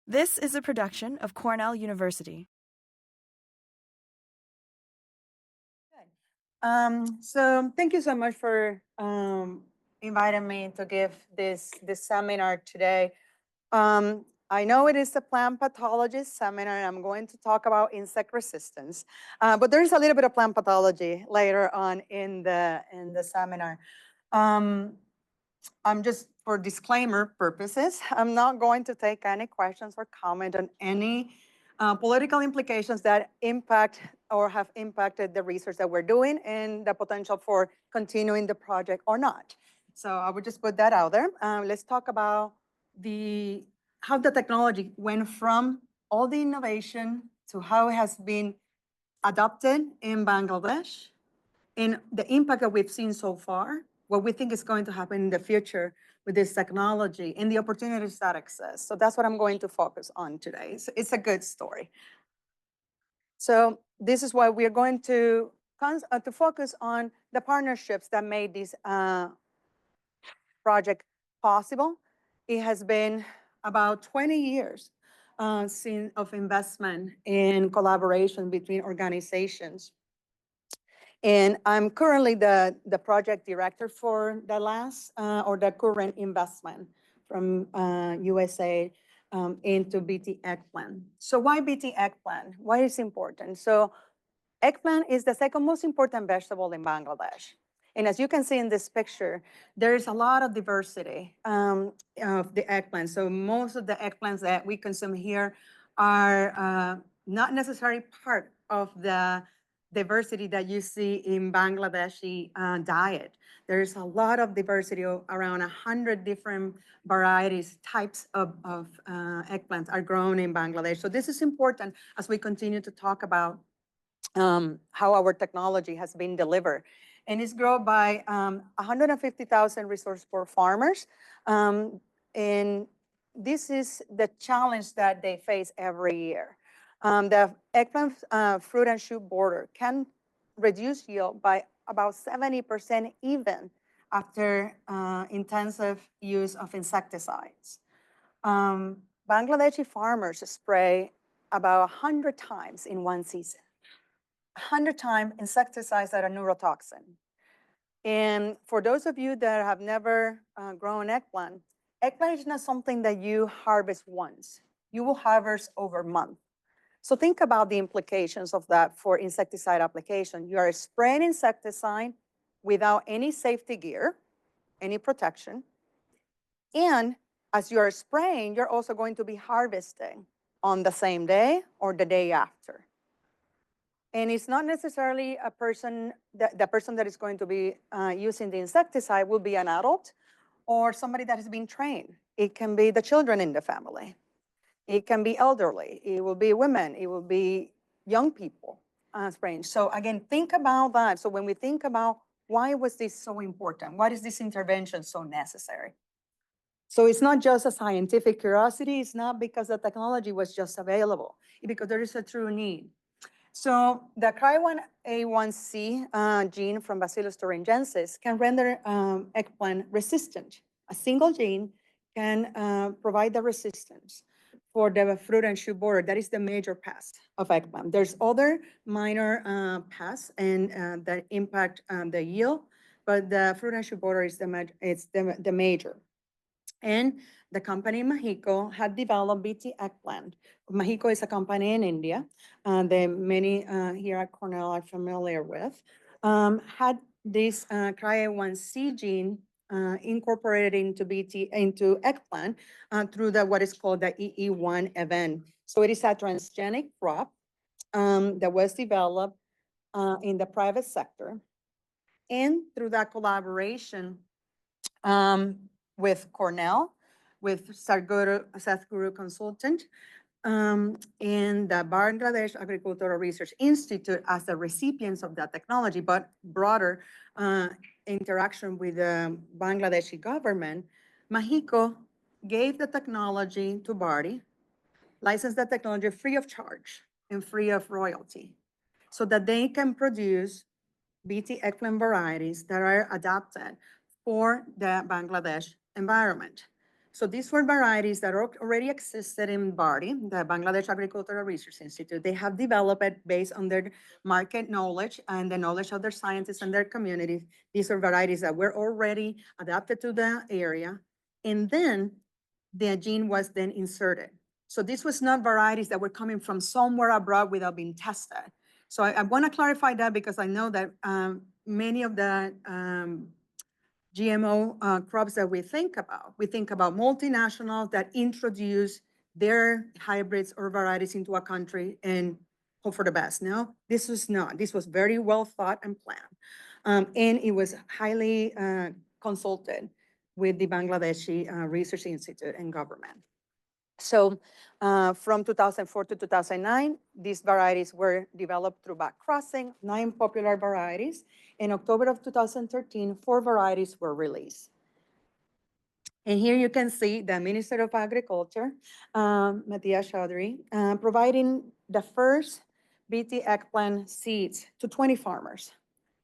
This is a production of Cornell University. So thank you so much for inviting me to give this seminar today. I know it is a plant pathology seminar, and I'm going to talk about insect resistance, but there is a little bit of plant pathology later on in the seminar. I'm just, for disclaimer purposes, I'm not going to take any questions or comment on any political implications that impact or have impacted the research that we're doing and the potential for continuing the project or not. So I would just put that out there. Let's talk about how the technology went from all the innovation to how it has been adopted in Bangladesh and the impact that we've seen so far, what we think is going to happen in the future with this technology and the opportunities that exist. So that's what I'm going to focus on today. It's a good story. So this is why we're going to focus on the partnerships that made this project possible. It has been about 20 years of investment and collaboration between organizations. And I'm currently the project director for the last or the current investment from USA into BT Eggplant. So why BT Eggplant? Why is it important? So eggplant is the second most important vegetable in Bangladesh. And as you can see in this picture, there's a lot of diversity of the eggplant. So most of the eggplants that we consume here are not necessarily part of the diversity that you see in Bangladeshi diet. There's a lot of diversity, around 100 different varieties, types of eggplants are grown in Bangladesh. So this is important as we continue to talk about how our technology has been delivered. And it's grown by 150,000 resource poor farmers. And this is the challenge that they face every year. The eggplant fruit and shoot border can reduce yield by about 70% even after intensive use of insecticides. Bangladeshi farmers spray about 100 times in one season. 100 times insecticides that are neurotoxin. And for those of you that have never grown eggplant is not something that you harvest once. You will harvest over a month. So think about the implications of that for insecticide application. You are spraying insecticide without any safety gear, any protection. And as you are spraying, you're also going to be harvesting on the same day or the day after. And it's not necessarily a person, the person that is going to be using the insecticide will be an adult or somebody that has been trained. It can be the children in the family. It can be elderly. It will be women. It will be young people spraying. So again, think about that. So when we think about why was this so important? Why is this intervention so necessary? So it's not just a scientific curiosity. It's not because the technology was just available. It's because there is a true need. So the Cry1A1C gene from Bacillus thuringiensis can render eggplant resistant. A single gene can provide the resistance for the fruit and shoot borer. That is the major pest of eggplant. There's other minor pests and that impact the yield, but the fruit and shoot borer is the major. And the company Mexico had developed BT Eggplant. Mexico is a company in India that many here at Cornell are familiar with. Had this Cry1C gene incorporated into eggplant through what is called the EE1 event. So it is a transgenic crop that was developed in the private sector. And through that collaboration with Cornell, with Sadhguru Consultant, and the Bangladesh Agricultural Research Institute as the recipients of that technology, but broader interaction with the Bangladeshi government, Mexico gave the technology to Bharti, licensed the technology free of charge and free of royalty, so that they can produce BT eggplant varieties that are adapted for the Bangladesh environment. So these were varieties that already existed in BARDI, the Bangladesh Agricultural Research Institute. They have developed it based on their market knowledge and the knowledge of their scientists and their community. These are varieties that were already adapted to the area. And then the gene was then inserted. So this was not varieties that were coming from somewhere abroad without being tested. So I want to clarify that because I know that many of the GMO crops that we think about multinationals that introduce their hybrids or varieties into a country and hope for the best. No, this was not. This was very well thought and planned. And it was highly consulted with the Bangladeshi Research Institute and government. So from 2004 to 2009, these varieties were developed through back crossing, 9 popular varieties. In October of 2013, 4 varieties were released. And here you can see the Minister of Agriculture, Matthias Chaudhry, providing the first BT eggplant seeds to 20 farmers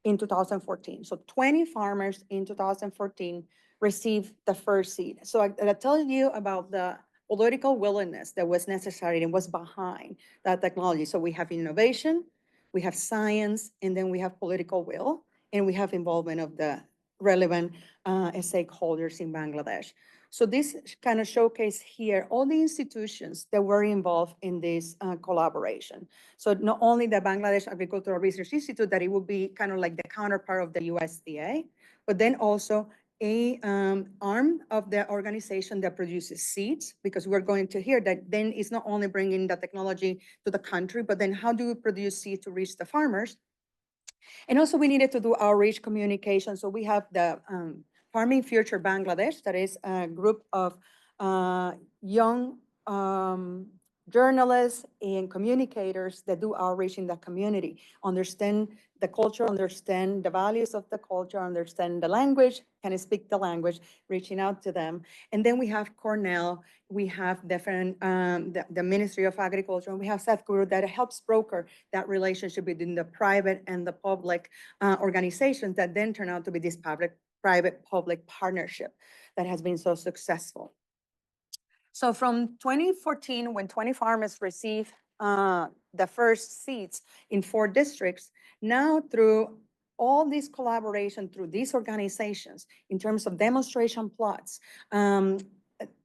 in 2014. So 20 farmers in 2014 received the first seed. So I tell you about the political willingness that was necessary and was behind that technology. So we have innovation, we have science, and then we have political will, and we have involvement of the relevant stakeholders in Bangladesh. So this kind of showcase here all the institutions that were involved in this collaboration. So not only the Bangladesh Agricultural Research Institute, that it would be kind of like the counterpart of the USDA, but then also a arm of the organization that produces seeds, because we're going to hear that then it's not only bringing the technology to the country, but then how do we produce seed to reach the farmers? And also we needed to do outreach communication. So we have the Farming Future Bangladesh, that is a group of young journalists and communicators that do outreach in the community, understand the culture, understand the values of the culture, understand the language, can speak the language, reaching out to them. And then we have Cornell, we have different, the Ministry of Agriculture, and we have Sadhguru that helps broker that relationship between the private and the public organizations that then turn out to be this private-public partnership that has been so successful. So from 2014, when 20 farmers received the first seeds in 4 districts, now through all this collaboration through these organizations in terms of demonstration plots,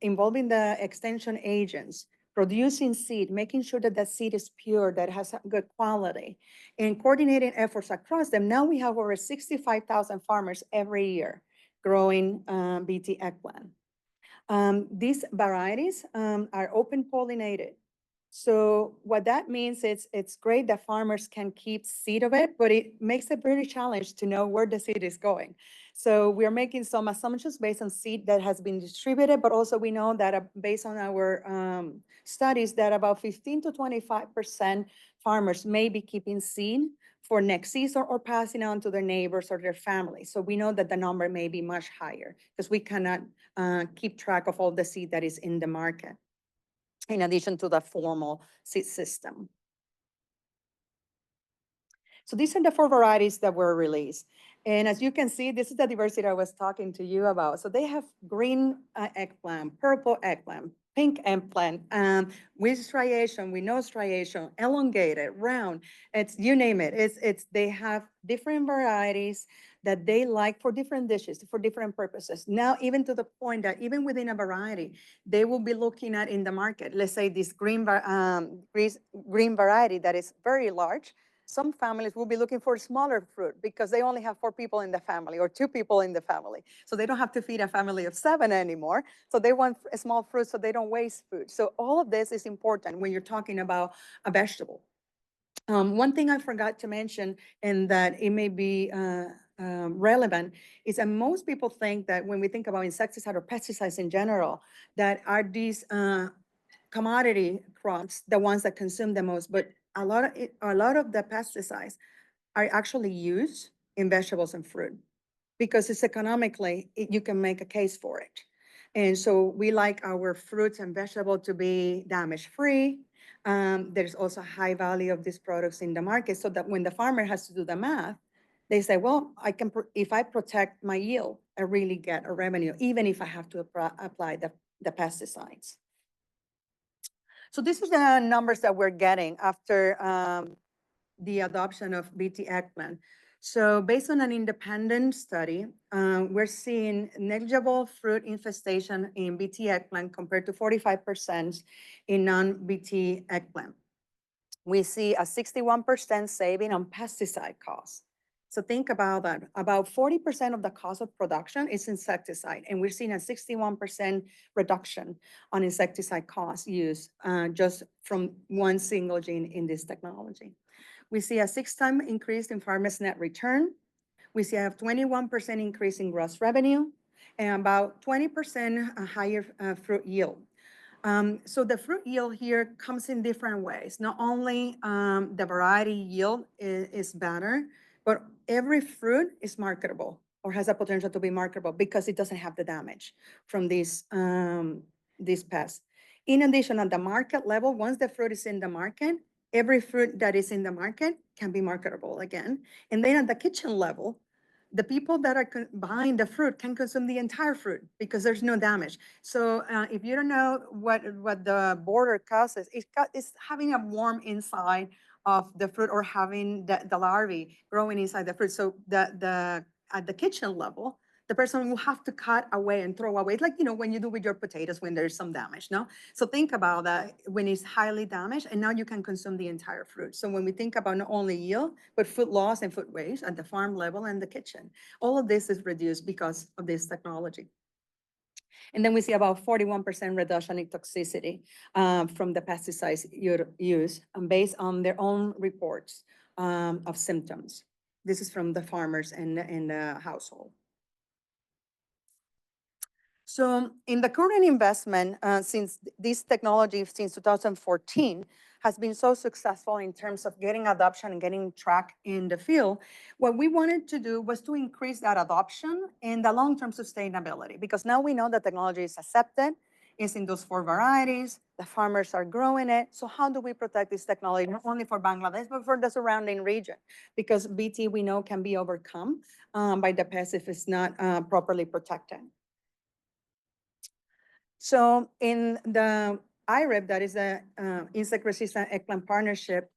involving the extension agents, producing seed, making sure that that seed is pure, that has good quality, and coordinating efforts across them. Now we have over 65,000 farmers every year growing BT eggplant. These varieties are open pollinated. So what that means is it's great that farmers can keep seed of it, but it makes it very challenging to know where the seed is going. So we're making some assumptions based on seed that has been distributed, but also we know that based on our studies that about 15 to 25% farmers may be keeping seed for next season or passing on to their neighbors or their families. So we know that the number may be much higher because we cannot keep track of all the seed that is in the market, in addition to the formal seed system. So these are the 4 varieties that were released. And as you can see, this is the diversity I was talking to you about. So they have green eggplant, purple eggplant, pink eggplant, with striation, with no striation, elongated, round, it's, you name it. They have different varieties that they like for different dishes, for different purposes. Now, even to the point that even within a variety, they will be looking at in the market, let's say this green variety that is very large. Some families will be looking for smaller fruit because they only have 4 people in the family or 2 people in the family. So they don't have to feed a family of 7 anymore. So they want a small fruit so they don't waste food. So all of this is important when you're talking about a vegetable. One thing I forgot to mention, and that it may be relevant, is that most people think that when we think about insecticide or pesticides in general, that are these commodity crops, the ones that consume the most, but a lot of the pesticides are actually used in vegetables and fruit because it's economically, you can make a case for it. And so we like our fruits and vegetables to be damage-free. There's also high value of these products in the market, so that when the farmer has to do the math, they say, well, if I protect my yield, I really get a revenue, even if I have to apply the the pesticides. So this is the numbers that we're getting after the adoption of BT Eggplant. So based on an independent study, we're seeing negligible fruit infestation in BT eggplant compared to 45% in non-BT eggplant. We see a 61% saving on pesticide costs. So think about that. About 40% of the cost of production is insecticide, and we're seeing a 61% reduction on insecticide cost use just from one single gene in this technology. We see a 6-time increase in farmers' net return. We see a 21% increase in gross revenue and about 20% higher fruit yield. So the fruit yield here comes in different ways. Not only the variety yield is better, but every fruit is marketable or has a potential to be marketable because it doesn't have the damage from these pests. In addition, at the market level, once the fruit is in the market, every fruit that is in the market can be marketable again. And then at the kitchen level, the people that are buying the fruit can consume the entire fruit because there's no damage. So if you don't know what the border causes, it's having a worm inside of the fruit or having the larvae growing inside the fruit. So at the kitchen level, the person will have to cut away and throw away. It's like, when you do with your potatoes when there's some damage, no? So think about that when it's highly damaged, and now you can consume the entire fruit. So when we think about not only yield, but food loss and food waste at the farm level and the kitchen, all of this is reduced because of this technology. And then we see about 41% reduction in toxicity from the pesticides use based on their own reports of symptoms. This is from the farmers and the household. So in the current investment, since this technology since 2014 has been so successful in terms of getting adoption and getting track in the field, what we wanted to do was to increase that adoption and the long-term sustainability, because now we know the technology is accepted, it's in those 4 varieties, the farmers are growing it. So how do we protect this technology, not only for Bangladesh, but for the surrounding region? Because BT, we know, can be overcome by the pest if it's not properly protected. So in the IREP, that is the Insect Resistant Eggplant Partnership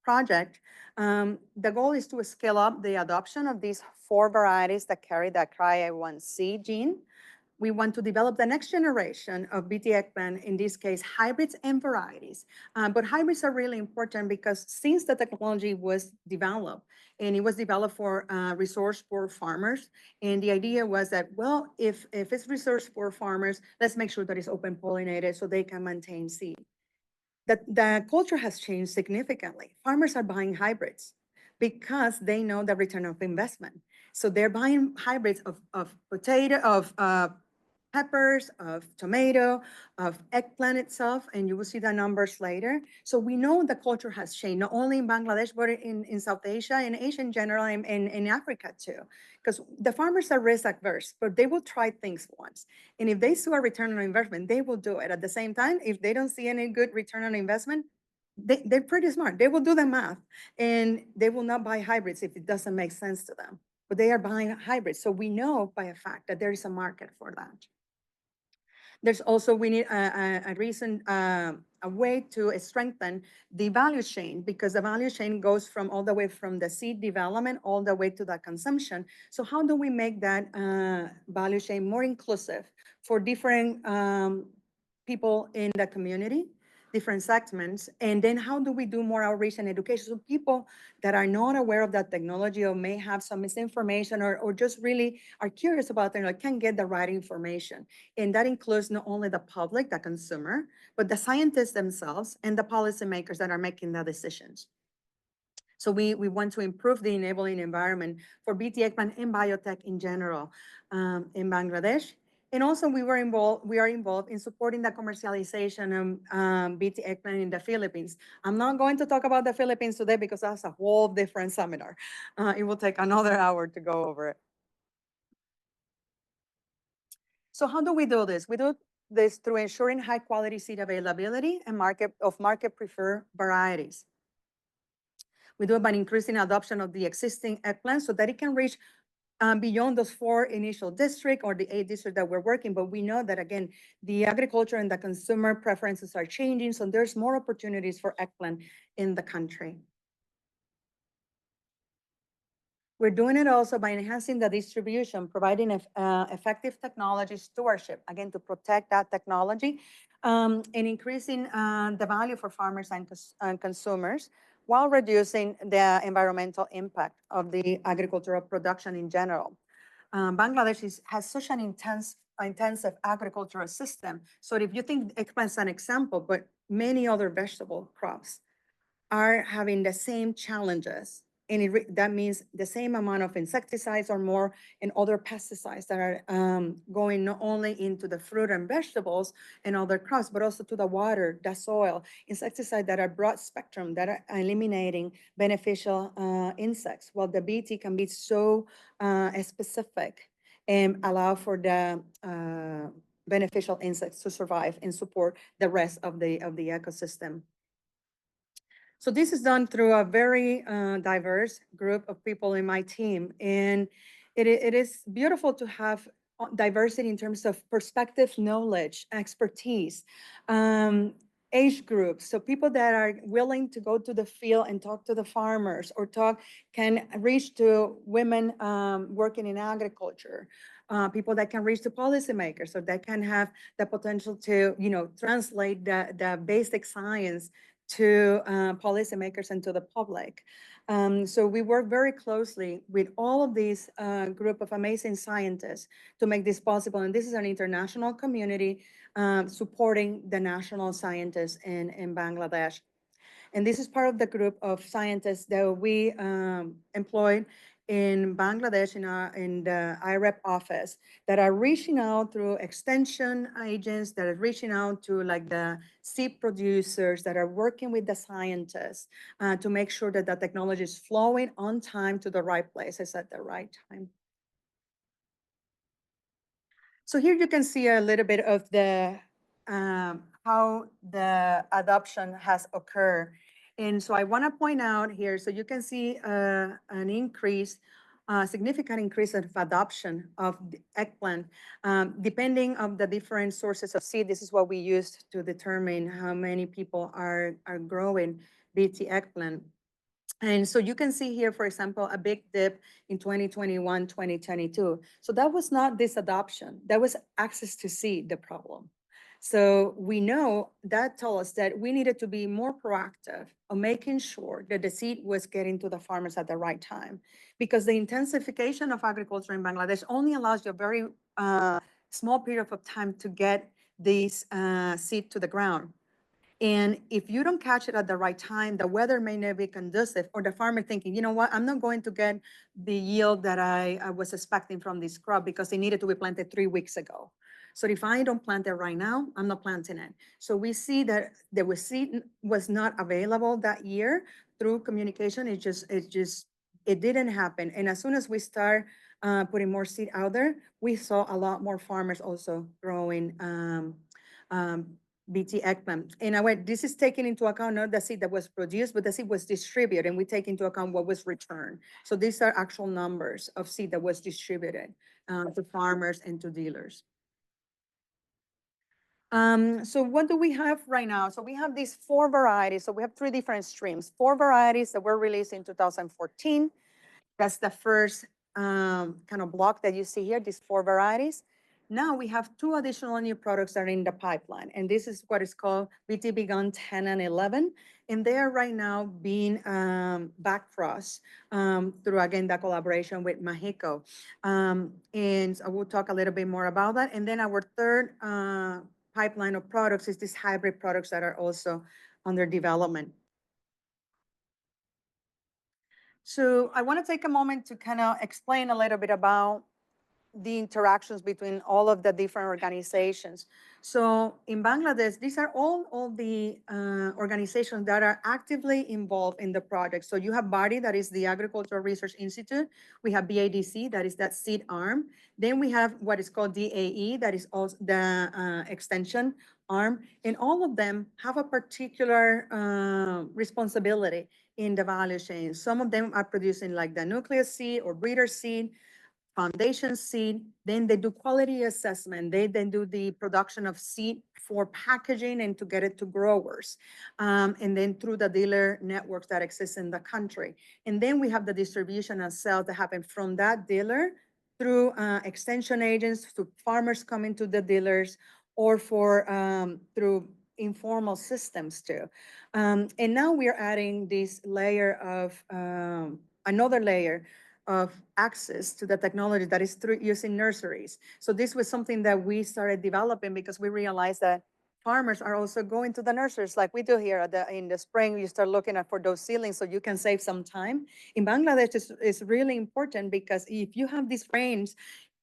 project, the goal is to scale up the adoption of these 4 varieties that carry the CRY1C gene. We want to develop the next generation of BT eggplant, in this case, hybrids and varieties. But hybrids are really important because since the technology was developed, and it was developed for resource poor farmers, and the idea was that, well, if it's resource poor farmers, let's make sure that it's open pollinated so they can maintain seed. The culture has changed significantly. Farmers are buying hybrids because they know the return of investment. So they're buying hybrids of potato, of peppers, of tomato, of eggplant itself, and you will see the numbers later. So we know the culture has changed, not only in Bangladesh, but in South Asia and Asia in general, and in Africa too. Because the farmers are risk adverse, but they will try things once. And if they see a return on investment, they will do it. At the same time, if they don't see any good return on investment, they're pretty smart. They will do the math, and they will not buy hybrids if it doesn't make sense to them. But they are buying hybrids. So we know by a fact that there is a market for that. There's also, we need a way to strengthen the value chain, because the value chain goes from all the way from the seed development all the way to the consumption. So how do we make that value chain more inclusive for different people in the community, different segments? And then how do we do more outreach and education so people that are not aware of that technology or may have some misinformation or just really are curious about it, can get the right information? And that includes not only the public, the consumer, but the scientists themselves and the policymakers that are making the decisions. So we want to improve the enabling environment for BT eggplant and biotech in general in Bangladesh. And also we are involved in supporting the commercialization of BT eggplant in the Philippines. I'm not going to talk about the Philippines today because that's a whole different seminar. It will take another hour to go over it. So how do we do this? We do this through ensuring high quality seed availability and market preferred varieties. We do it by increasing adoption of the existing eggplant so that it can reach beyond those 4 initial districts or the 8 districts that we're working. But we know that, again, the agriculture and the consumer preferences are changing. So there's more opportunities for eggplant in the country. We're doing it also by enhancing the distribution, providing effective technology stewardship, again, to protect that technology, and increasing the value for farmers and consumers while reducing the environmental impact of the agricultural production in general. Bangladesh has such an intensive agricultural system. So if you think eggplant's an example, but many other vegetable crops are having the same challenges. And that means the same amount of insecticides or more and other pesticides that are going not only into the fruit and vegetables and other crops, but also to the water, the soil, insecticides that are broad spectrum that are eliminating beneficial insects. While the BT can be so specific and allow for the beneficial insects to survive and support the rest of the ecosystem. So this is done through a very diverse group of people in my team. And it is beautiful to have diversity in terms of perspective, knowledge, expertise, age groups. So people that are willing to go to the field and talk to the farmers or can reach to women working in agriculture. People that can reach to policymakers, so that can have the potential to, translate the basic science to policymakers and to the public. So we work very closely with all of these group of amazing scientists to make this possible. And this is an international community supporting the national scientists in Bangladesh. And this is part of the group of scientists that we employed in Bangladesh in the IREP office that are reaching out through extension agents, that are reaching out to like the seed producers, that are working with the scientists to make sure that the technology is flowing on time to the right places at the right time. So here you can see a little bit of the how the adoption has occurred. And so I want to point out here, so you can see an increase, significant increase of adoption of the eggplant, depending on the different sources of seed. This is what we used to determine how many people are growing BT eggplant. And so you can see here, for example, a big dip in 2021, 2022. So that was not this adoption, that was access to seed, the problem. So we know that told us that we needed to be more proactive on making sure that the seed was getting to the farmers at the right time, because the intensification of agriculture in Bangladesh only allows you a very small period of time to get these seed to the ground. And if you don't catch it at the right time, the weather may not be conducive, or the farmer thinking, you know what, I'm not going to get the yield that I was expecting from this crop because it needed to be planted 3 weeks ago. So if I don't plant it right now, I'm not planting it. So we see that the seed was not available that year through communication. It didn't happen. And as soon as we start putting more seed out there, we saw a lot more farmers also growing BT eggplant. In a way, this is taking into account not the seed that was produced, but the seed was distributed, and we take into account what was returned. So these are actual numbers of seed that was distributed to farmers and to dealers. So what do we have right now? So we have these 4 varieties. So we have 3 different streams, 4 varieties that were released in 2014. That's the first kind of block that you see here, these 4 varieties. Now we have 2 additional new products that are in the pipeline, and this is what is called BT Begun 10 and 11, and they are right now being backcrossed through, again, the collaboration with Mexico. And I will talk a little bit more about that. And then our third pipeline of products is these hybrid products that are also under development. So I want to take a moment to kind of explain a little bit about the interactions between all of the different organizations. So in Bangladesh, these are all the organizations that are actively involved in the project. So you have BARDI, that is the Agricultural Research Institute. We have BADC, that is that seed arm. Then we have what is called DAE, that is also the extension arm. And all of them have a particular responsibility in the value chain. Some of them are producing like the nucleus seed or breeder seed. foundation seed, then they do quality assessment. They then do the production of seed for packaging and to get it to growers. And then through the dealer networks that exist in the country. And then we have the distribution and sales that happen from that dealer through extension agents, to farmers coming to the dealers, or through informal systems too. And now we are adding this layer of, another layer of access to the technology that is through using nurseries. So this was something that we started developing because we realized that farmers are also going to the nurseries like we do here in the spring. You start looking for those seedlings so you can save some time. In Bangladesh, it's really important because if you have these rains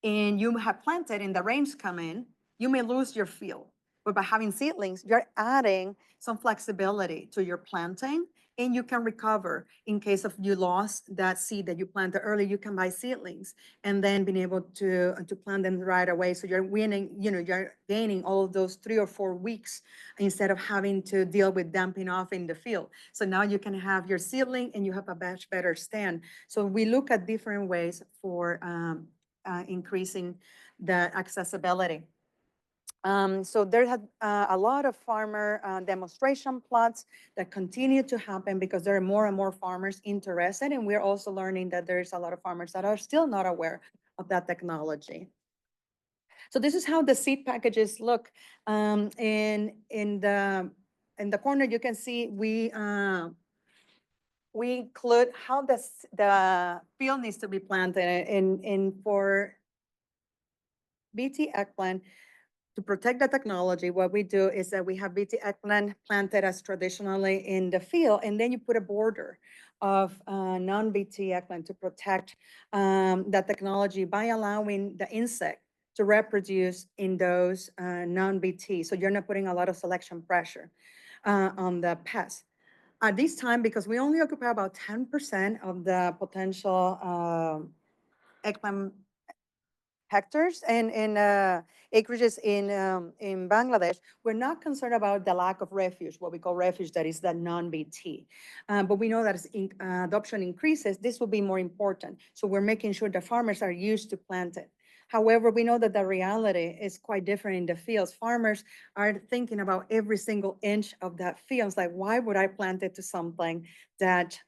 and you have planted and the rains come in, you may lose your field. But by having seedlings, you're adding some flexibility to your planting, and you can recover in case of you lost that seed that you planted early. You can buy seedlings and then being able to plant them right away. So you're winning, you're gaining all of those 3 or 4 weeks instead of having to deal with dumping off in the field. So now you can have your seedling and you have a much better stand. So we look at different ways for increasing the accessibility. So there had a lot of farmer demonstration plots that continue to happen because there are more and more farmers interested, and we're also learning that there's a lot of farmers that are still not aware of that technology. So this is how the seed packages look. In the corner, you can see we include how the field needs to be planted. And for BT eggplant, to protect the technology, what we do is that we have BT eggplant planted as traditionally in the field, and then you put a border of non-BT eggplant to protect the technology by allowing the insect to reproduce in those non-BT. So you're not putting a lot of selection pressure on the pest. At this time, because we only occupy about 10% of the potential eggplant hectares and acreages in Bangladesh, we're not concerned about the lack of refuge, what we call refuge, that is the non-BT. But we know that as adoption increases, this will be more important. So we're making sure the farmers are used to plant it. However, we know that the reality is quite different in the fields. Farmers are thinking about every single inch of that field. It's like, why would I plant it to something that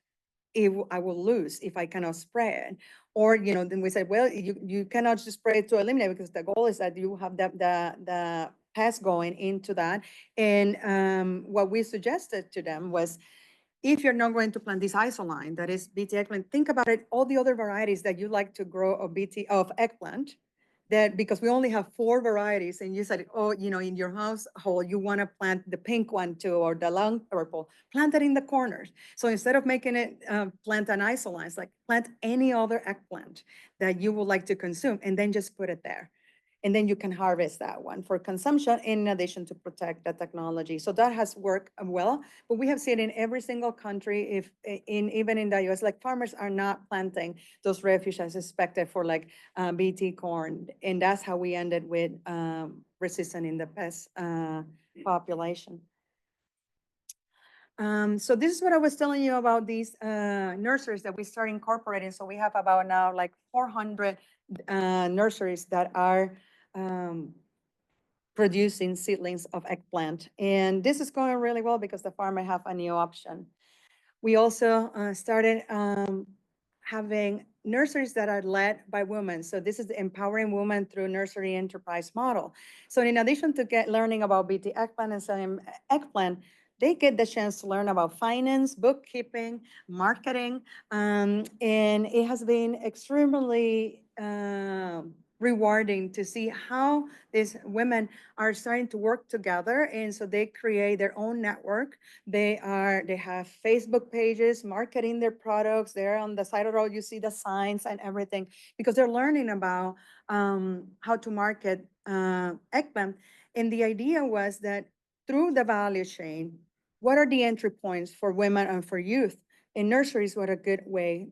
I will lose if I cannot spray it? Or, then we said, well, you cannot just spray it to eliminate, because the goal is that you have the pest going into that. And what we suggested to them was, if you're not going to plant this isoline, that is BT eggplant, think about it, all the other varieties that you like to grow of eggplant, that because we only have 4 varieties, and you said, oh, in your household, you want to plant the pink one too, or the long purple, plant it in the corners. So instead of making it plant an isoline, it's like plant any other eggplant that you would like to consume, and then just put it there. And then you can harvest that one for consumption in addition to protect the technology. So that has worked well, but we have seen in every single country, even in the US, like farmers are not planting those refuge as expected for like BT corn. And that's how we ended with resistant in the pest population. So this is what I was telling you about these nurseries that we start incorporating. So we have about now like 400 nurseries that are producing seedlings of eggplant. And this is going really well because the farmer have a new option. We also started having nurseries that are led by women. So this is the empowering women through nursery enterprise model. So in addition to learning about BT eggplant and some eggplant, they get the chance to learn about finance, bookkeeping, marketing, and it has been extremely rewarding to see how these women are starting to work together. And so they create their own network. They have Facebook pages marketing their products. They're on the side of the road. You see the signs and everything, because they're learning about how to market eggplant. And the idea was that through the value chain, what are the entry points for women and for youth? And nurseries were a good way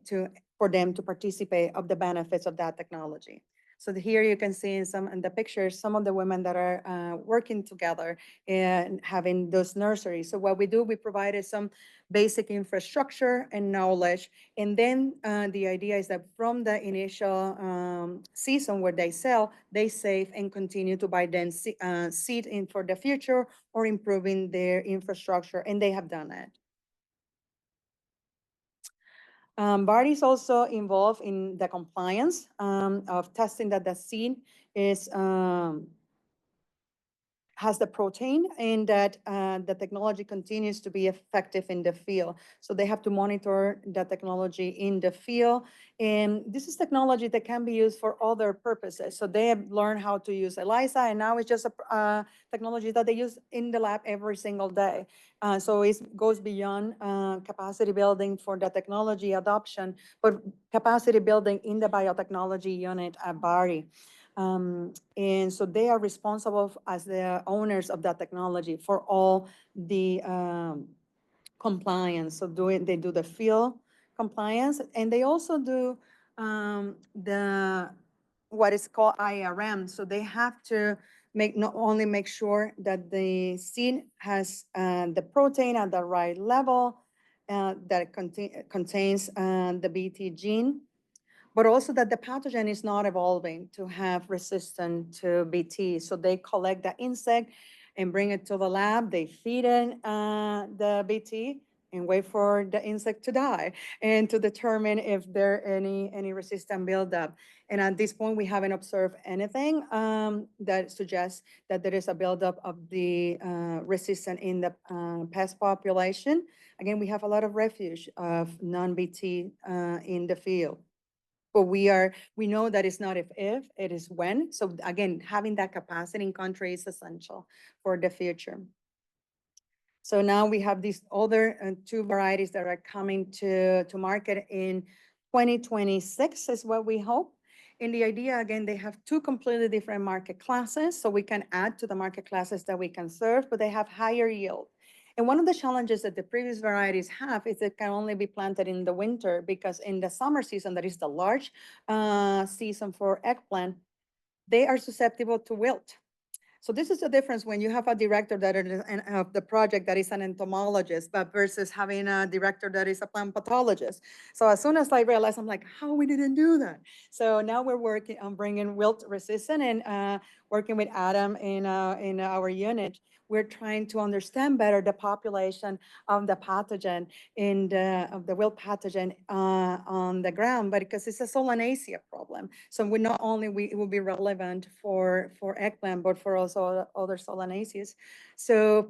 for them to participate of the benefits of that technology. So here you can see in the pictures, some of the women that are working together and having those nurseries. So what we do, we provided some basic infrastructure and knowledge. And then the idea is that from the initial season where they sell, they save and continue to buy then seed in for the future or improving their infrastructure. And they have done it. BART is also involved in the compliance of testing that the seed is has the protein and that the technology continues to be effective in the field. So they have to monitor the technology in the field. And this is technology that can be used for other purposes. So they have learned how to use ELISA, and now it's just a technology that they use in the lab every single day. So it goes beyond capacity building for the technology adoption, but capacity building in the biotechnology unit at BARI. And so they are responsible as the owners of that technology for all the compliance. So they do the field compliance, and they also do the what is called IRM. So they have to not only make sure that the seed has the protein at the right level, that contains the BT gene, but also that the pathogen is not evolving to have resistance to BT. So they collect the insect and bring it to the lab. They feed it the BT and wait for the insect to die and to determine if there any resistant buildup. And at this point, we haven't observed anything that suggests that there is a buildup of the resistant in the pest population. Again, we have a lot of refuge of non-BT in the field. But we know that it's not if, it is when. So again, having that capacity in country is essential for the future. So now we have these other two varieties that are coming to market in 2026 is what we hope. And the idea, again, they have two completely different market classes. So we can add to the market classes that we can serve, but they have higher yield. And one of the challenges that the previous varieties have is it can only be planted in the winter because in the summer season, that is the large season for eggplant, they are susceptible to wilt. So this is the difference when you have a director that is of the project that is an entomologist, but versus having a director that is a plant pathologist. So as soon as I realized, I'm like, how we didn't do that? So now we're working on bringing wilt resistant and working with Adam in our unit. We're trying to understand better the population of the pathogen of the wilt pathogen on the ground, but because it's a Solanaceae problem. So we not only it will be relevant for eggplant, but for also other Solanaceae. So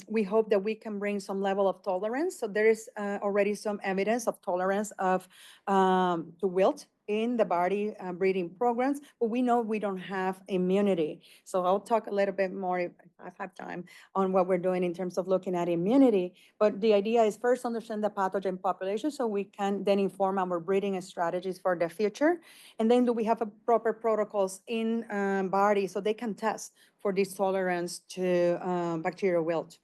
we hope that we can bring some level of tolerance. So there is already some evidence of tolerance of to wilt in the body breeding programs, but we know we don't have immunity. So I'll talk a little bit more if I have time on what we're doing in terms of looking at immunity. But the idea is first understand the pathogen population so we can then inform our breeding strategies for the future. And then do we have a proper protocols in body so they can test for this tolerance to bacterial wilt.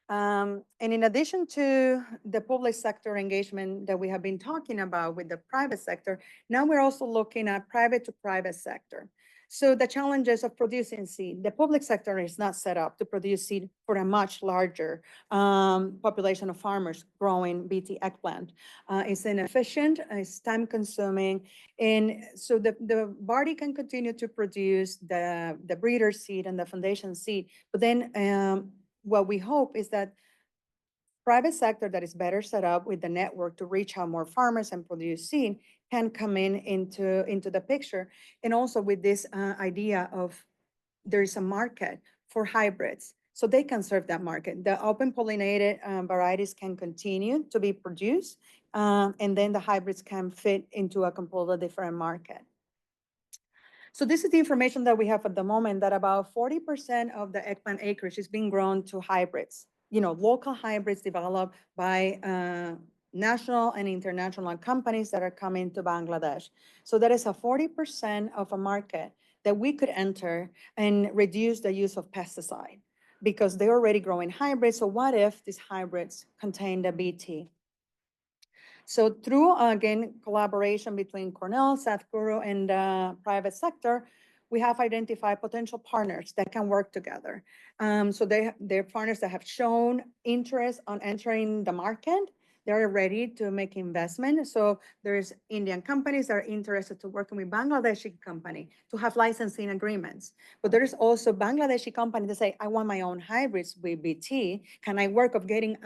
And in addition to the public sector engagement that we have been talking about with the private sector, now we're also looking at private to private sector. So the challenges of producing seed, the public sector is not set up to produce seed for a much larger population of farmers growing BT eggplant. It's inefficient, it's time consuming. And so the BARDI can continue to produce the breeder seed and the foundation seed, but then what we hope is that private sector that is better set up with the network to reach out more farmers and produce seed can come into the picture. And also with this idea of there is a market for hybrids. So they can serve that market. The open pollinated varieties can continue to be produced and then the hybrids can fit into a completely different market. So this is the information that we have at the moment that about 40% of the eggplant acreage is being grown to hybrids, local hybrids developed by national and international companies that are coming to Bangladesh. So that is a 40% of a market that we could enter and reduce the use of pesticide because they're already growing hybrids. So what if these hybrids contain the BT? So through, again, collaboration between Cornell, Sadhguru, and the private sector, we have identified potential partners that can work together. So they're partners that have shown interest on entering the market. They're ready to make investment. So there's Indian companies that are interested to working with Bangladeshi company to have licensing agreements. But there's also Bangladeshi companies that say, I want my own hybrids with BT. Can I work of getting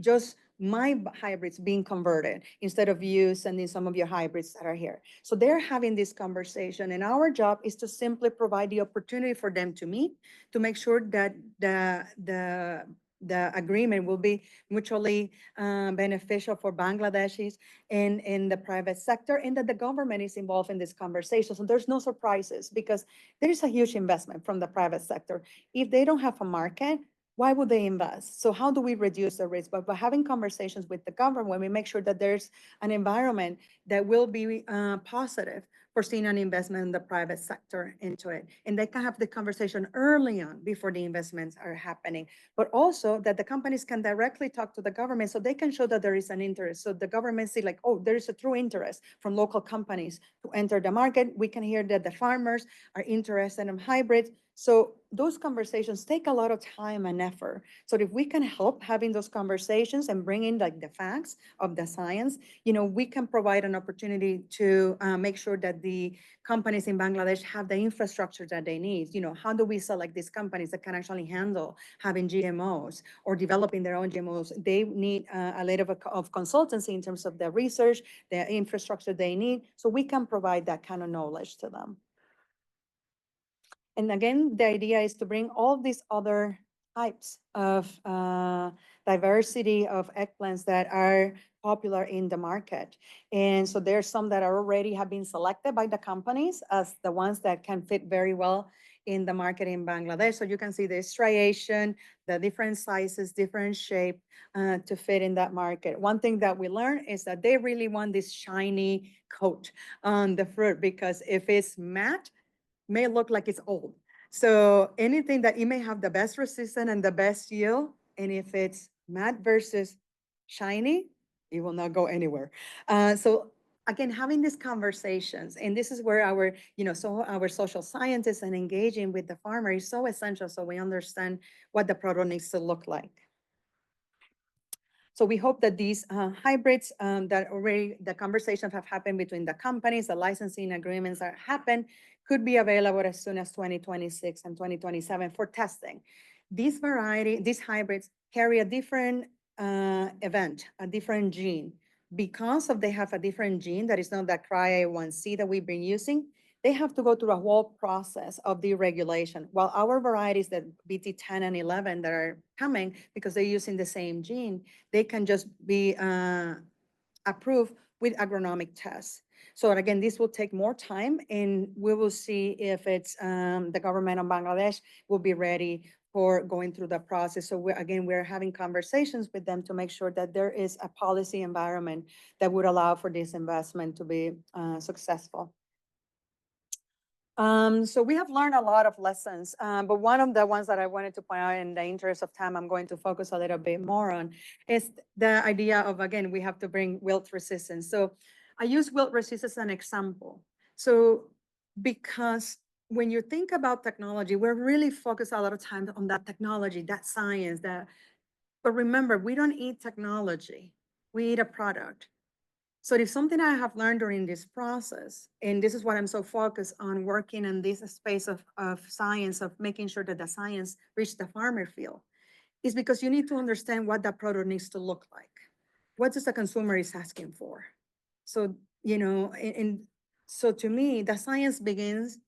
just my hybrids being converted instead of you sending some of your hybrids that are here? So they're having this conversation, and our job is to simply provide the opportunity for them to meet, to make sure that the agreement will be mutually beneficial for Bangladeshis and in the private sector, and that the government is involved in this conversation. So there's no surprises because there is a huge investment from the private sector. If they don't have a market, why would they invest? So how do we reduce the risk? But by having conversations with the government, we make sure that there's an environment that will be positive for seeing an investment in the private sector into it. And they can have the conversation early on before the investments are happening, but also that the companies can directly talk to the government so they can show that there is an interest. So the government see like, oh, there is a true interest from local companies to enter the market. We can hear that the farmers are interested in hybrids. So those conversations take a lot of time and effort. So if we can help having those conversations and bring in like the facts of the science, we can provide an opportunity to make sure that the companies in Bangladesh have the infrastructure that they need. How do we select these companies that can actually handle having GMOs or developing their own GMOs? They need a little of consultancy in terms of the research, the infrastructure they need. So we can provide that kind of knowledge to them. And again, the idea is to bring all these other types of diversity of eggplants that are popular in the market. And so there's some that are already have been selected by the companies as the ones that can fit very well in the market in Bangladesh. So you can see the striation, the different sizes, different shape to fit in that market. One thing that we learned is that they really want this shiny coat on the fruit, because if it's matte, may look like it's old. So anything that it may have the best resistance and the best yield, and if it's matte versus shiny, it will not go anywhere. So again, having these conversations, and this is where our, so our social scientists and engaging with the farmer is so essential, so we understand what the product needs to look like. So we hope that these hybrids that already the conversations have happened between the companies, the licensing agreements that happen, could be available as soon as 2026 and 2027 for testing. These hybrids carry a different event, a different gene. Because of they have a different gene that is not that CRY1C that we've been using, they have to go through a whole process of deregulation. While our varieties that BT10 and 11 that are coming, because they're using the same gene, they can just be approved with agronomic tests. So again, this will take more time, and we will see if it's the government of Bangladesh will be ready for going through the process. So we're having conversations with them to make sure that there is a policy environment that would allow for this investment to be successful. So we have learned a lot of lessons, but one of the ones that I wanted to point out in the interest of time, I'm going to focus a little bit more on, is the idea of, again, we have to bring wilt resistance. So I use wilt resistance as an example. So because when you think about technology, we're really focused a lot of time on that technology, that science, but remember, we don't eat technology, we eat a product. So if something I have learned during this process, and this is what I'm so focused on working in this space of science, of making sure that the science reach the farmer field, is because you need to understand what that product needs to look like. What does the consumer is asking for? So, and so to me, the science begins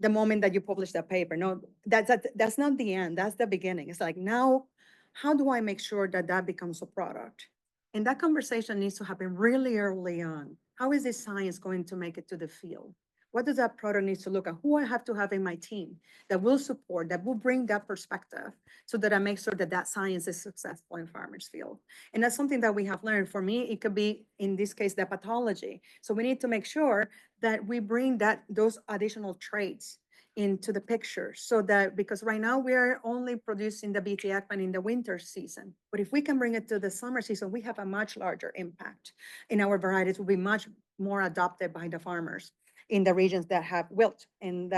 the moment that you publish that paper. No, that's not the end, that's the beginning. It's like, now, how do I make sure that that becomes a product? And that conversation needs to happen really early on. How is this science going to make it to the field? What does that product need to look at? Who I have to have in my team that will support, that will bring that perspective, so that I make sure that that science is successful in farmers field. And that's something that we have learned. For me, it could be, in this case, the pathology. So we need to make sure that we bring those additional traits into the picture, so that, because right now we are only producing the BT eggplant in the winter season. But if we can bring it to the summer season, we have a much larger impact, and our varieties will be much more adopted by the farmers in the regions that have wilt. And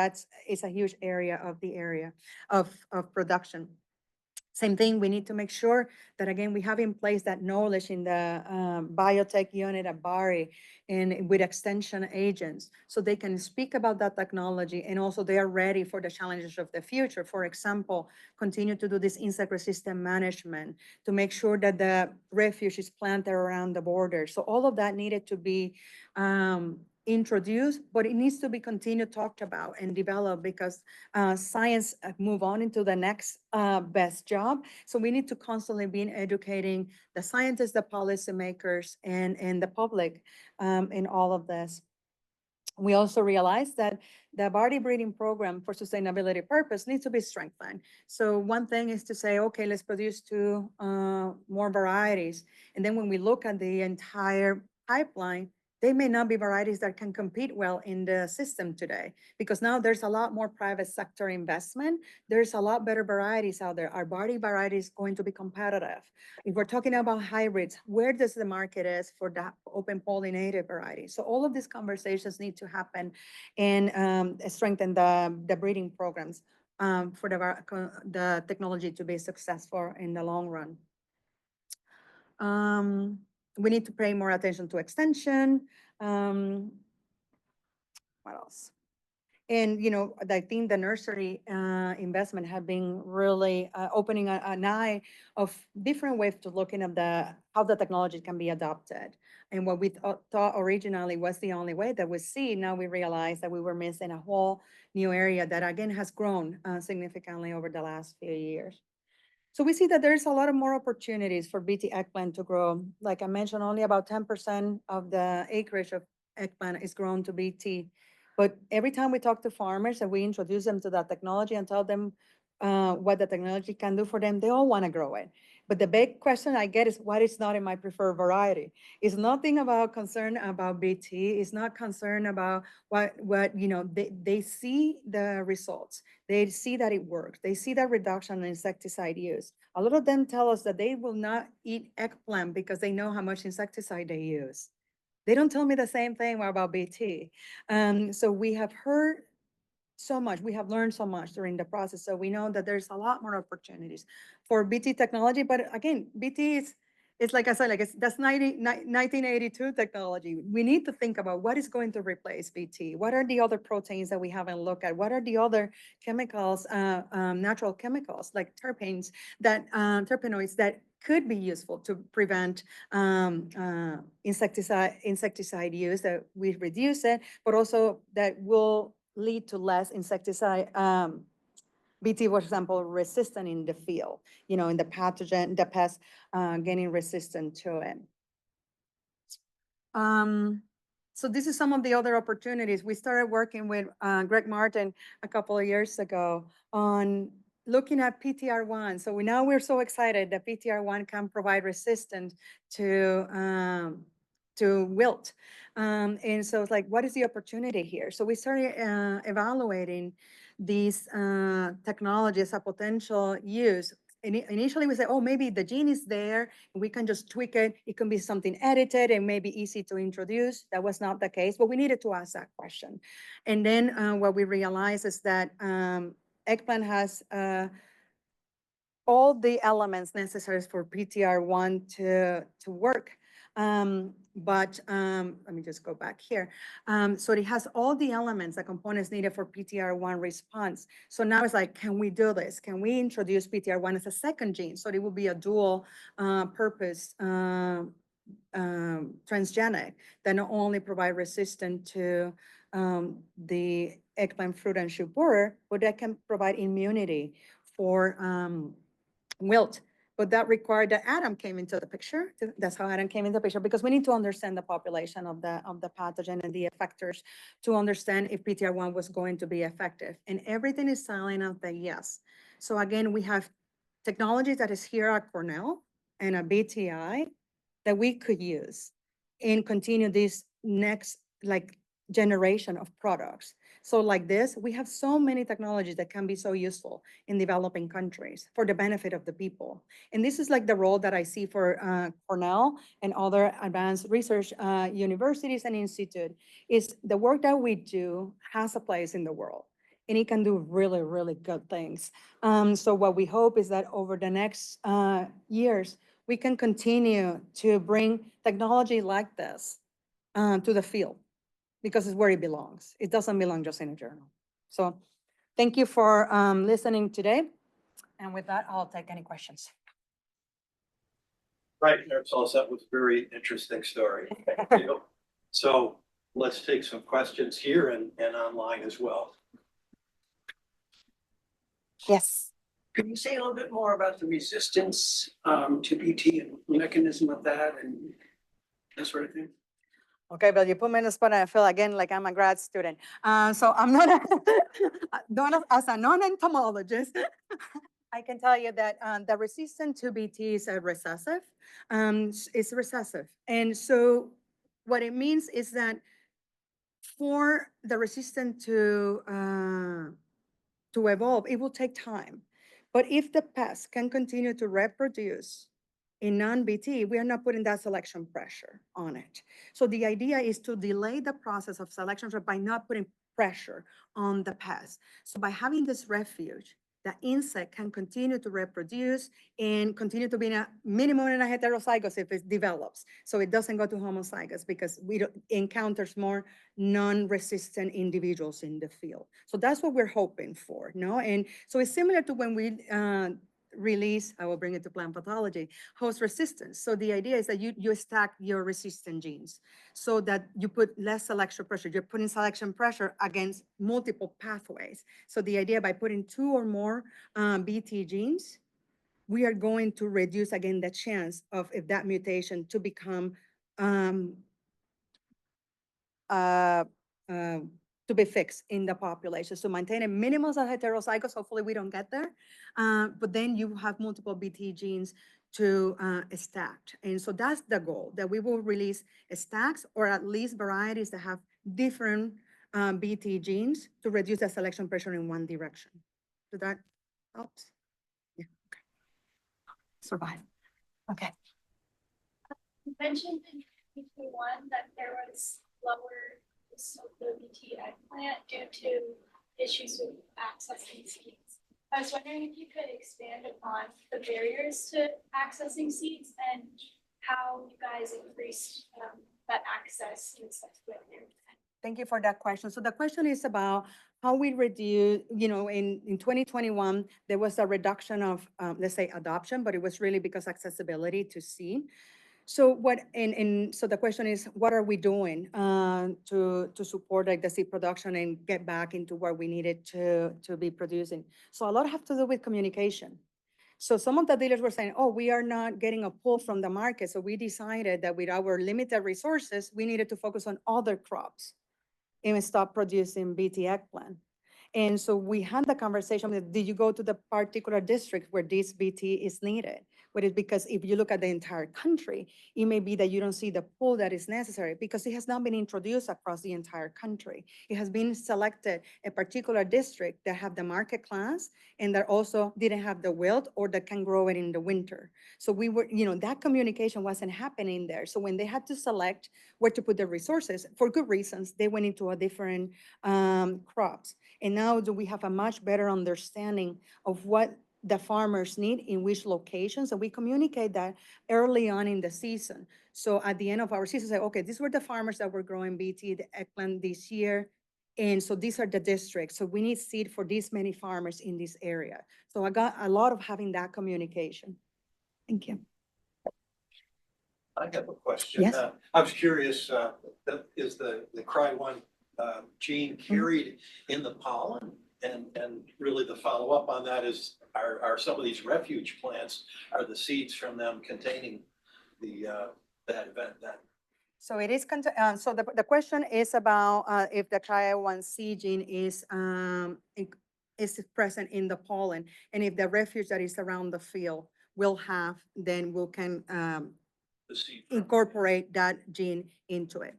it's a huge area of production. Same thing, we need to make sure that, again, we have in place that knowledge in the biotech unit at Bari and with extension agents, so they can speak about that technology, and also they are ready for the challenges of the future. For example, continue to do this insect resistant management to make sure that the refuge is planted around the border. So all of that needed to be introduced, but it needs to be continued, talked about and developed, because science move on into the next best job. So we need to constantly be educating the scientists, the policymakers, and the public in all of this. We also realized that the barley breeding program for sustainability purpose needs to be strengthened. So one thing is to say, okay, let's produce two more varieties. And then when we look at the entire pipeline, they may not be varieties that can compete well in the system today, because now there's a lot more private sector investment. There's a lot better varieties out there. Our barley variety is going to be competitive. If we're talking about hybrids, where does the market is for that open pollinated variety? So all of these conversations need to happen, and strengthen the breeding programs for the technology to be successful in the long run. We need to pay more attention to extension. What else? And, I think the nursery investment have been really opening an eye of different ways to looking at how the technology can be adopted. And what we thought originally was the only way that we see, now we realize that we were missing a whole new area that, again, has grown significantly over the last few years. So we see that there's a lot of more opportunities for BT eggplant to grow. Like I mentioned, only about 10% of the acreage of eggplant is grown to BT. But every time we talk to farmers and we introduce them to that technology and tell them what the technology can do for them, they all want to grow it. But the big question I get is, what is not in my preferred variety? It's nothing about concern about BT. It's not concern about what they see the results. They see that it works. They see that reduction in insecticide use. A lot of them tell us that they will not eat eggplant because they know how much insecticide they use. They don't tell me the same thing about BT. So we have heard so much. We have learned so much during the process. So we know that there's a lot more opportunities for BT technology. But again, BT it's like I said, that's 1982 technology. We need to think about what is going to replace BT. What are the other proteins that we haven't looked at? What are the other chemicals, natural chemicals like terpenoids that could be useful to prevent insecticide use, that we reduce it, but also that will lead to less insecticide, BT, for example, resistant in the field, in the pathogen, the pest getting resistant to it. So this is some of the other opportunities. We started working with Greg Martin a couple of years ago on looking at PTR1. So we're so excited that PTR1 can provide resistance to wilt. And so it's like, what is the opportunity here? So we started evaluating these technologies, a potential use. Initially we said, oh, maybe the gene is there, and we can just tweak it. It can be something edited and maybe easy to introduce. That was not the case, but we needed to ask that question. And then what we realized is that eggplant has all the elements necessary for PTR1 to work. But let me just go back here. So it has all the elements, the components needed for PTR1 response. So now it's like, can we do this? Can we introduce PTR1 as a second gene? So it will be a dual purpose transgenic that not only provide resistance to the eggplant fruit and shoot borer, but that can provide immunity for wilt. But that required that Adam came into the picture. That's how Adam came into the picture, because we need to understand the population of the pathogen and the effectors to understand if PTR1 was going to be effective. And everything is telling us that yes. So again, we have technology that is here at Cornell and a BTI that we could use and continue this next generation of products. So like this, we have so many technologies that can be so useful in developing countries for the benefit of the people. And this is like the role that I see for Cornell and other advanced research universities and institute, is the work that we do has a place in the world. And it can do really, really good things. So what we hope is that over the next years, we can continue to bring technology like this to the field, because it's where it belongs. It doesn't belong just in a journal. So thank you for listening today. And with that, I'll take any questions. Right, Maricelis, that was a very interesting story. Thank you. So let's take some questions here and online as well. Yes. Can you say a little bit more about the resistance to BT and mechanism of that and that sort of thing? Okay, but you put me in the spot and I feel again like I'm a grad student. So I'm not, as a non-entomologist, I can tell you that the resistance to BT is a recessive. It's recessive. And so what it means is that for the resistance to evolve, it will take time. But if the pest can continue to reproduce in non-BT, we are not putting that selection pressure on it. So the idea is to delay the process of selection by not putting pressure on the pest. So by having this refuge, the insect can continue to reproduce and continue to be in a minimum in a heterozygous if it develops. So it doesn't go to homozygous because we don't encounters more non-resistant individuals in the field. So that's what we're hoping for, no? And so it's similar to when we release, I will bring it to plant pathology, host resistance. So the idea is that you stack your resistant genes so that you put less selection pressure. You're putting selection pressure against multiple pathways. So the idea by putting 2 or more BT genes, we are going to reduce again the chance of if that mutation to become to be fixed in the population. So maintain a minimum of heterozygous, hopefully we don't get there, but then you have multiple BT genes to stacked. And so that's the goal, that we will release stacks or at least varieties that have different BT genes to reduce the selection pressure in one direction. So that helps. Yeah, okay. Survive. Okay. You mentioned in 2021 that there was lower use of the BT eggplant due to issues with accessing seeds. I was wondering if you could expand upon the barriers to accessing seeds and how you guys increased that access in subsequent years. Thank you for that question. So the question is about how we reduce, in 2021, there was a reduction of, let's say, adoption, but it was really because accessibility to seed. So so the question is, what are we doing to support like the seed production and get back into where we needed to be producing? So a lot have to do with communication. So some of the dealers were saying, oh, we are not getting a pull from the market. So we decided that with our limited resources, we needed to focus on other crops and stop producing BT eggplant. And so we had the conversation with, did you go to the particular district where this BT is needed? But it's because if you look at the entire country, it may be that you don't see the pool that is necessary because it has not been introduced across the entire country. It has been selected a particular district that have the market class and that also didn't have the wilt or that can grow it in the winter. So we were, that communication wasn't happening there. So when they had to select where to put their resources, for good reasons, they went into a different crops. And now do we have a much better understanding of what the farmers need in which locations, and we communicate that early on in the season. So at the end of our season, say, okay, these were the farmers that were growing BT, the eggplant this year. And so these are the districts. So we need seed for these many farmers in this area. So I got a lot of having that communication. Thank you. I have a question. Yes. I was curious, is the Cry1 gene carried in the pollen? And really the follow-up on that is, are some of these refuge plants, are the seeds from them containing that event? So it is, so the question is about if the Cry1C gene is present in the pollen, and if the refuge that is around the field will have, then we can The seed incorporate that gene into it.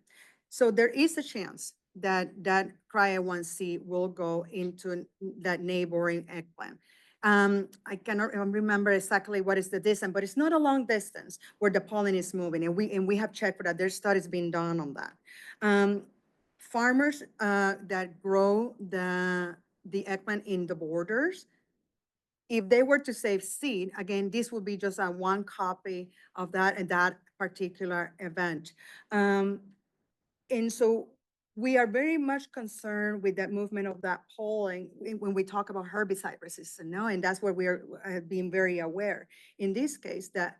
So there is a chance that Crya1C will go into that neighboring eggplant. I cannot remember exactly what is the distance, but it's not a long distance where the pollen is moving, and we have checked for that. There's studies being done on that. Farmers that grow the eggplant in the borders, if they were to save seed, again, this would be just a one copy of that and that particular event. And so we are very much concerned with that movement of that pollen when we talk about herbicide resistance, no? And that's where we are being very aware. In this case, that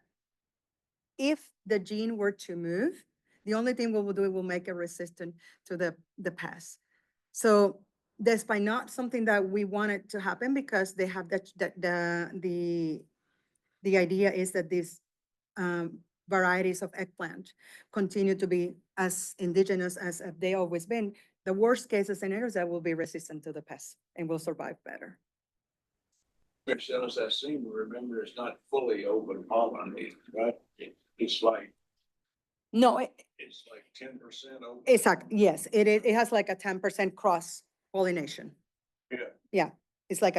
if the gene were to move, the only thing we will do, it will make it resistant to the pest. So despite not something that we wanted to happen, because they have the idea is that these varieties of eggplant continue to be as indigenous as they always been. The worst case scenario is that will be resistant to the pests and will survive better. Maricelis Acevedo, remember, it's not fully open pollinated, right? It's like, No, it's like 10% open. exactly, yes, it has like a 10% cross pollination. Yeah. Yeah, it's like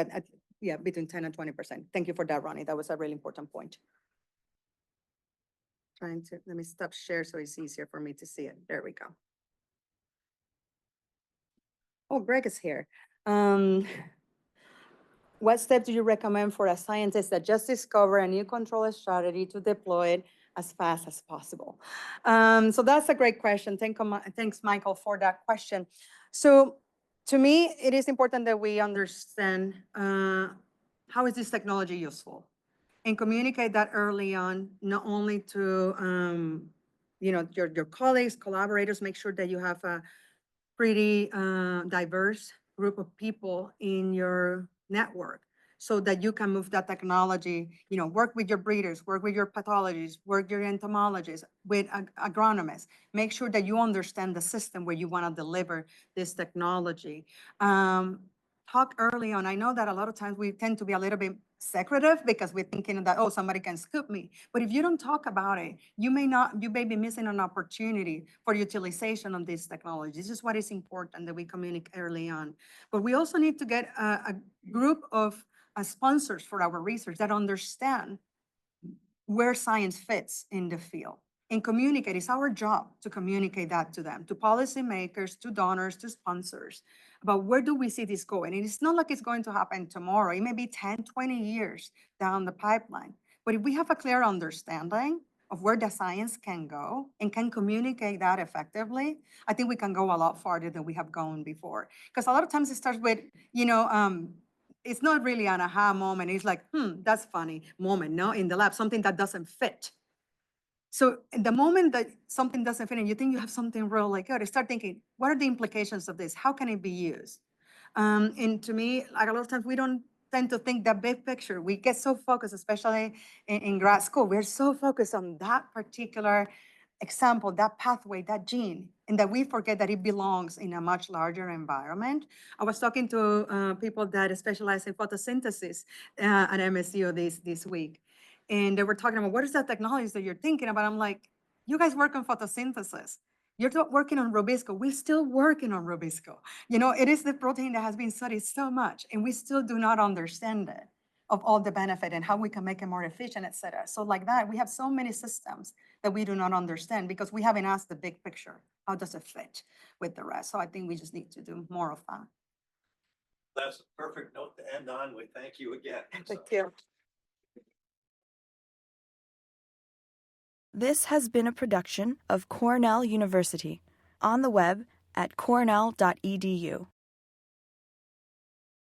yeah, between 10 and 20%. Thank you for that, Ronnie. That was a really important point. Let me stop share so it's easier for me to see it. There we go. Oh, Greg is here. What steps do you recommend for a scientist that just discovered a new control strategy to deploy it as fast as possible? So that's a great question. Thanks, Michael, for that question. So to me, it is important that we understand how is this technology useful, and communicate that early on, not only to your colleagues, collaborators, make sure that you have a pretty diverse group of people in your network so that you can move that technology, work with your breeders, work with your pathologists, work with your entomologists, with agronomists. Make sure that you understand the system where you want to deliver this technology. Talk early on. I know that a lot of times we tend to be a little bit secretive because we're thinking that, oh, somebody can scoop me. But if you don't talk about it, you may be missing an opportunity for utilization of this technology. This is what is important, that we communicate early on. But we also need to get a group of sponsors for our research that understand where science fits in the field and communicate. It's our job to communicate that to them, to policymakers, to donors, to sponsors, about where do we see this going. And it's not like it's going to happen tomorrow. It may be 10, 20 years down the pipeline. But if we have a clear understanding of where the science can go and can communicate that effectively, I think we can go a lot farther than we have gone before. Because a lot of times it starts with, it's not really an aha moment. It's like, that's funny moment, no, in the lab, something that doesn't fit. So the moment that something doesn't fit and you think you have something really good, start thinking, what are the implications of this? How can it be used? And to me, like a lot of times we don't tend to think that big picture. We get so focused, especially in grad school, we're so focused on that particular example, that pathway, that gene, and that we forget that it belongs in a much larger environment. I was talking to people that specialize in photosynthesis at MSU this week. And they were talking about, what is that technology that you're thinking about? I'm like, you guys work on photosynthesis. You're working on Rubisco. We're still working on Rubisco. It is the protein that has been studied so much, and we still do not understand it, of all the benefit and how we can make it more efficient, et cetera. So like that, we have so many systems that we do not understand because we haven't asked the big picture. How does it fit with the rest? So I think we just need to do more of that. That's a perfect note to end on with. Thank you again. Thank you. This has been a production of Cornell University, on the web at cornell.edu.